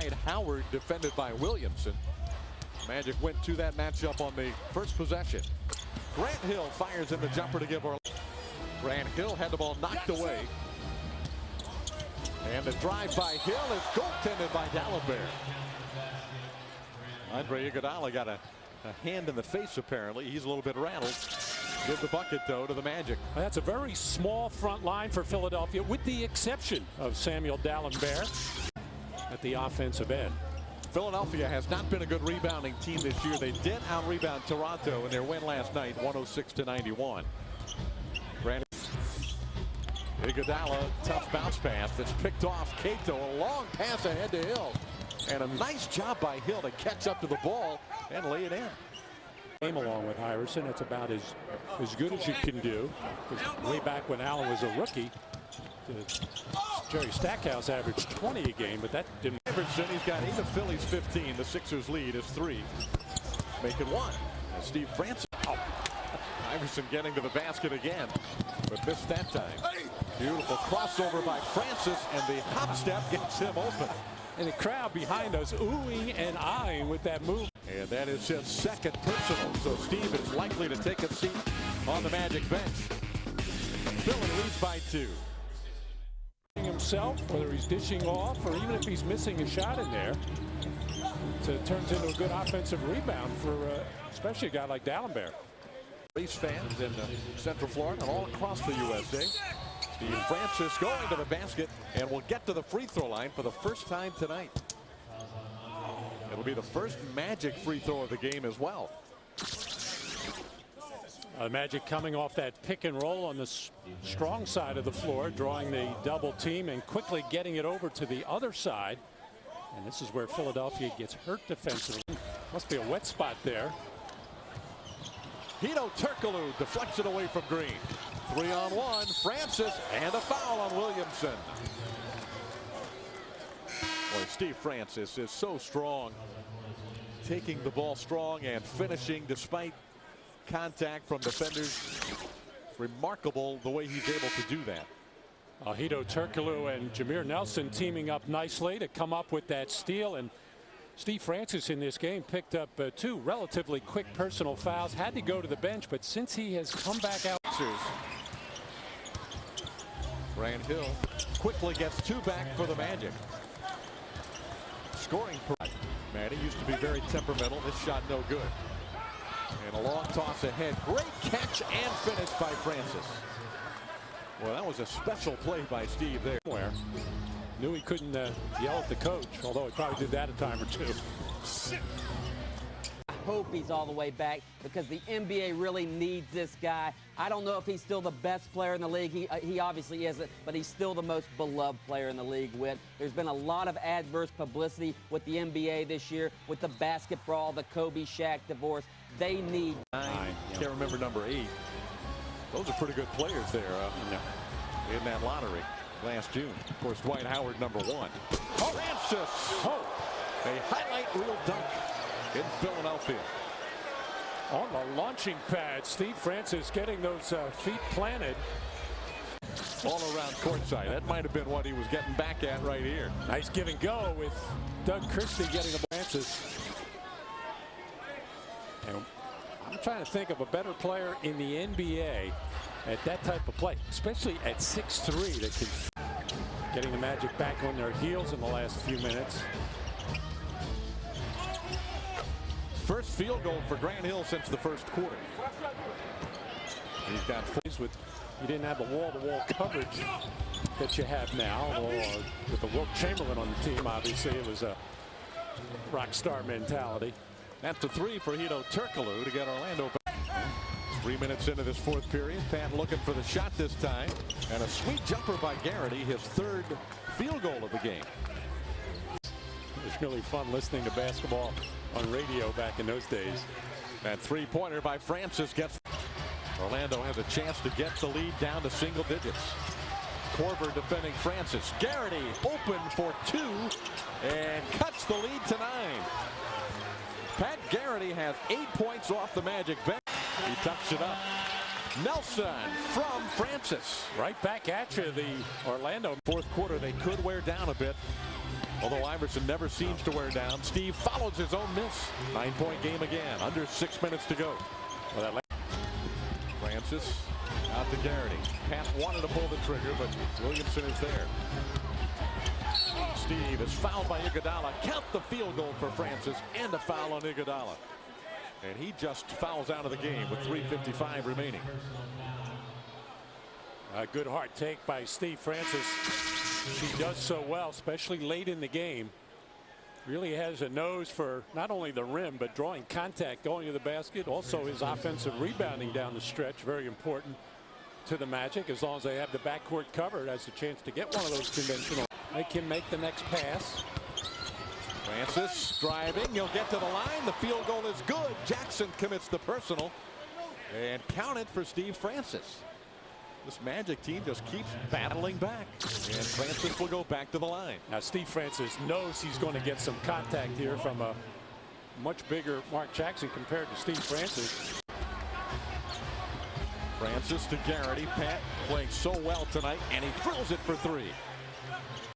Dwight Howard defended by Williamson. Magic went to that matchup on the first possession. Grant Hill fires in the jumper to give Orlando. Grant Hill had the ball knocked away. And the drive by Hill is goaltended by D'Alembert. Andre Iguodala got a hand in the face apparently. He's a little bit rattled. Give the bucket though to the Magic. That's a very small front line for Philadelphia, with the exception of Samuel D'Alembert at the offensive end. Philadelphia has not been a good rebounding team this year. They did out-rebound Toronto in their win last night, 106-91. Iguodala, tough bounce pass that's picked off Cato. A long pass ahead to Hill. And a nice job by Hill to catch up to the ball and lay it in. Game along with Iverson, it's about as good as you can do. Way back when Allen was a rookie, Jerry Stackhouse averaged 20 a game, but that didn't. Iverson, he's got 8 of Philly's 15. The Sixers lead is 3. Make it 1. And Steve Francis. Oh. Iverson getting to the basket again, but missed that time. Beautiful crossover by Francis, and the hop step gets him open. And the crowd behind us oohing and eyeing with that move. And that is his second personal, so Steve is likely to take a seat on the Magic bench. Philly leads by 2. Himself, whether he's dishing off or even if he's missing a shot in there, it turns into a good offensive rebound for especially a guy like D'Alembert. Race fans in Central Florida and all across the USA. Steve Francis going to the basket and will get to the free throw line for the first time tonight. It'll be the first Magic free throw of the game as well. Magic coming off that pick and roll on the strong side of the floor, drawing the double team and quickly getting it over to the other side. And this is where Philadelphia gets hurt defensively. Must be a wet spot there. Hedo Turkoglu deflects it away from Green. 3-on-1, Francis, and a foul on Williamson. Boy, Steve Francis is so strong, taking the ball strong and finishing despite contact from defenders. Remarkable the way he's able to do that. Hedo Turkoglu and Jameer Nelson teaming up nicely to come up with that steal, and Steve Francis in this game picked up 2 relatively quick personal fouls, had to go to the bench, but since he has come back out. Grant Hill quickly gets 2 back for the Magic. Scoring pride. Manny used to be very temperamental. This shot no good. And a long toss ahead. Great catch and finish by Francis. Well, that was a special play by Steve there. Where knew he couldn't yell at the coach, although he probably did that a time or 2. I hope he's all the way back because the NBA really needs this guy. I don't know if he's still the best player in the league. He obviously isn't, but he's still the most beloved player in the league. There's been a lot of adverse publicity with the NBA this year, with the basketball, the Kobe-Shaq divorce. They need 9. Can't remember number 8. Those are pretty good players there in that lottery last June. Of course, Dwight Howard number 1. Francis! A highlight reel dunk in Philadelphia. On the launching pad, Steve Francis getting those feet planted. All around courtside. That might have been what he was getting back at right here. Nice give and go with Doug Christie getting a Francis. And I'm trying to think of a better player in the NBA at that type of play, especially at 6'3", that can. Getting the Magic back on their heels in the last few minutes. First field goal for Grant Hill since the first quarter. He's got with. You didn't have the wall-to-wall coverage that you have now, or with the Wilt Chamberlain on the team. Obviously, it was a rock star mentality. That's a 3 for Hedo Turkoglu to get Orlando back. 3 minutes into this fourth period. Pat looking for the shot this time, and a sweet jumper by Garrity, his 3rd field goal of the game. It was really fun listening to basketball on radio back in those days. That 3-pointer by Francis gets. Orlando has a chance to get the lead down to single digits. Korver defending Francis. Garrity open for 2 and cuts the lead to 9. Pat Garrity has 8 points off the Magic bench. He tucks it up. Nelson from Francis. Right back at you. The Orlando fourth quarter, they could wear down a bit. Although Iverson never seems to wear down, Steve follows his own miss. 9-point game again. Under 6 minutes to go. Well, Francis out to Garrity. Pat wanted to pull the trigger, but Williamson is there. Steve is fouled by Iguodala. Count the field goal for Francis and a foul on Iguodala. And he just fouls out of the game with 3:55 remaining. A good hard take by Steve Francis. He does so well, especially late in the game. Really has a nose for not only the rim, but drawing contact going to the basket. Also his offensive rebounding down the stretch, very important to the Magic. As long as they have the backcourt covered, has a chance to get one of those conventional. Make him make the next pass. Francis driving. He'll get to the line. The field goal is good. Jackson commits the personal. And count it for Steve Francis. This Magic team just keeps battling back. And Francis will go back to the line. Now Steve Francis knows he's going to get some contact here from a much bigger Mark Jackson compared to Steve Francis. Francis to Garrity. Pat playing so well tonight, and he drills it for three.